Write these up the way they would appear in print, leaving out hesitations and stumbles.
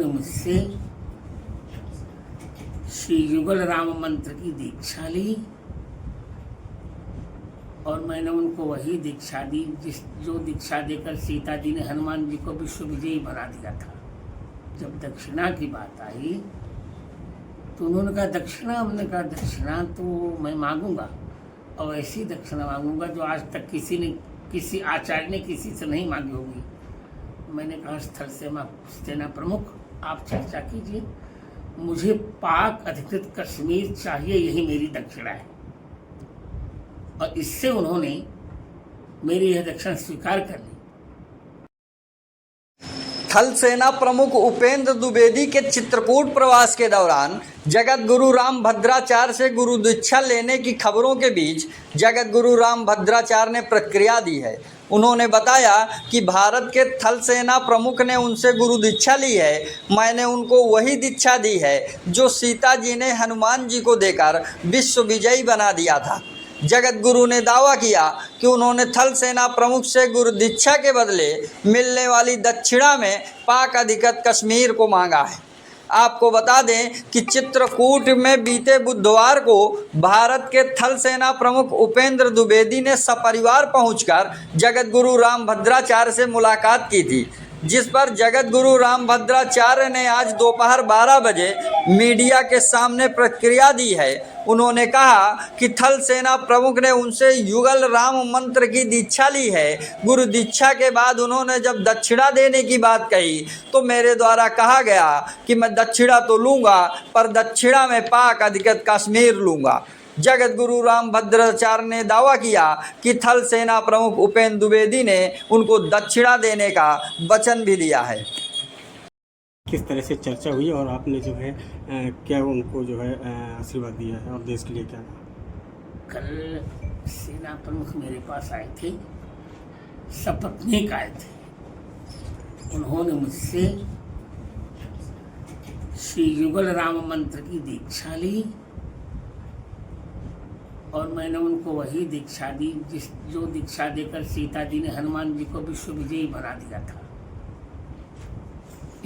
उन्होंने मुझसे श्री युगल राम मंत्र की दीक्षा ली और मैंने उनको वही दीक्षा दी जो दीक्षा देकर सीता जी ने हनुमान जी को विश्व विजयी बना दिया था। जब दक्षिणा की बात आई तो उन्होंने कहा दक्षिणा, हमने कहा दक्षिणा तो मैं मांगूंगा और ऐसी दक्षिणा मांगूंगा जो आज तक किसी आचार्य ने किसी से नहीं मांगी होगी। मैंने कहा स्थल सेना प्रमुख आप चर्चा कीजिए, मुझे पाक अधिकृत कश्मीर चाहिए, यही मेरी दक्षिणा है। और इससे उन्होंने मेरी यह दक्षिणा स्वीकार कर ली। थल सेना प्रमुख उपेंद्र द्विवेदी के चित्रकूट प्रवास के दौरान जगत गुरु राम भद्राचार्य से गुरु दीक्षा लेने की खबरों के बीच जगत गुरु राम भद्राचार्य ने प्रतिक्रिया दी है। उन्होंने बताया कि भारत के थल सेना प्रमुख ने उनसे गुरु दीक्षा ली है। मैंने उनको वही दीक्षा दी है जो सीता जी ने हनुमान जी को देकर विश्व विजयी बना दिया था। जगत गुरु ने दावा किया कि उन्होंने थल सेना प्रमुख से गुरु दीक्षा के बदले मिलने वाली दक्षिणा में पाक अधिकृत कश्मीर को मांगा है। आपको बता दें कि चित्रकूट में बीते बुधवार को भारत के थल सेना प्रमुख उपेंद्र द्विवेदी ने सपरिवार पहुंचकर जगत गुरु राम भद्राचार्य से मुलाकात की थी, जिस पर जगत गुरु राम भद्राचार्य ने आज दोपहर 12 बजे मीडिया के सामने प्रतिक्रिया दी है। उन्होंने कहा कि थल सेना प्रमुख ने उनसे युगल राम मंत्र की दीक्षा ली है। गुरु दीक्षा के बाद उन्होंने जब दक्षिणा देने की बात कही तो मेरे द्वारा कहा गया कि मैं दक्षिणा तो लूँगा, पर दक्षिणा में पाक अधिकृत कश्मीर लूँगा। जगत गुरु राम भद्राचार्य ने दावा किया कि थल सेना प्रमुख उपेंद्र द्विवेदी ने उनको दक्षिणा देने का वचन भी दिया है। किस तरह से चर्चा हुई और आपने जो है क्या उनको जो है आशीर्वाद दिया है और देश के लिए क्या? कल सेना प्रमुख मेरे पास आए थे, सपत्नीक आए थे। उन्होंने मुझसे श्री युगल राम मंत्र की दीक्षा ली और मैंने उनको वही दीक्षा दी जो दीक्षा देकर सीता जी ने हनुमान जी को विश्व विजयी बना दिया था।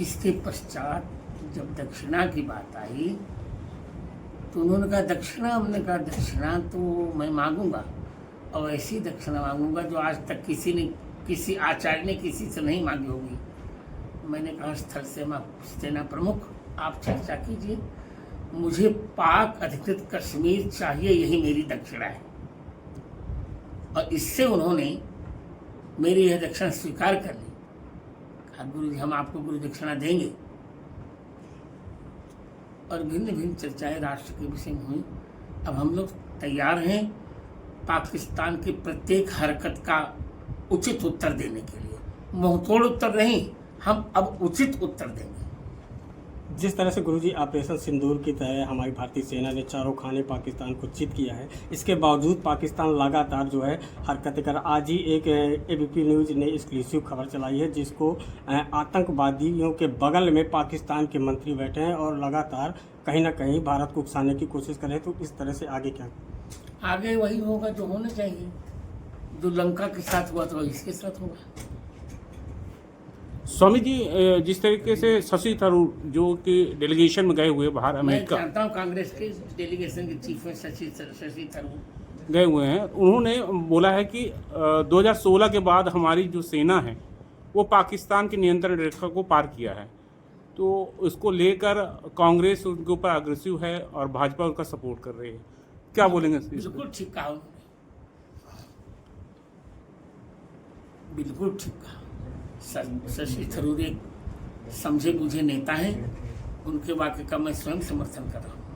इसके पश्चात जब दक्षिणा की बात आई तो उन्होंने कहा दक्षिणा, हमने कहा दक्षिणा तो मैं मांगूंगा और ऐसी दक्षिणा मांगूंगा जो आज तक किसी आचार्य ने किसी से नहीं मांगी होगी। मैंने कहा स्थल सेना प्रमुख आप चर्चा कीजिए, मुझे पाक अधिकृत कश्मीर चाहिए, यही मेरी दक्षिणा है। और इससे उन्होंने मेरी यह दक्षिणा स्वीकार कर ली। कहा गुरु जी हम आपको गुरु दक्षिणा देंगे। और भिन्न भिन्न चर्चाएं राष्ट्र के विषय में हुई। अब हम लोग तैयार हैं पाकिस्तान की प्रत्येक हरकत का उचित उत्तर देने के लिए। मुंहतोड़ उत्तर नहीं, हम अब उचित उत्तर देंगे। जिस तरह से गुरुजी ऑपरेशन सिंदूर की तरह हमारी भारतीय सेना ने चारों खाने पाकिस्तान को चित किया है, इसके बावजूद पाकिस्तान लगातार जो है हरकतें कर। आज ही एक एबीपी न्यूज़ ने एक्सक्लूसिव खबर चलाई है जिसको आतंकवादियों के बगल में पाकिस्तान के मंत्री बैठे हैं और लगातार कहीं ना कहीं भारत को उकसाने की कोशिश कर रहे हैं। तो इस तरह से आगे क्या? आगे वही होगा जो होना चाहिए। जो लंका के साथ हुआ था इसके साथ होगा। स्वामी जी, जिस तरीके से शशि थरूर जो कि डेलीगेशन में गए हुए बाहर अमेरिका, मैं जानता हूँ कांग्रेस के डेलीगेशन के चीफ में शशि थरूर गए हुए हैं, उन्होंने बोला है कि 2016 के बाद हमारी जो सेना है वो पाकिस्तान की नियंत्रण रेखा को पार किया है। तो इसको लेकर कांग्रेस उनके ऊपर अग्रेसिव है और भाजपा उनका सपोर्ट कर रही है। क्या बोलेंगे? बिल्कुल ठीक कहा, बिल्कुल ठीक कहा। शशि थरूर एक समझे बूझे नेता हैं, उनके वाक्य का मैं स्वयं समर्थन कर रहा हूँ।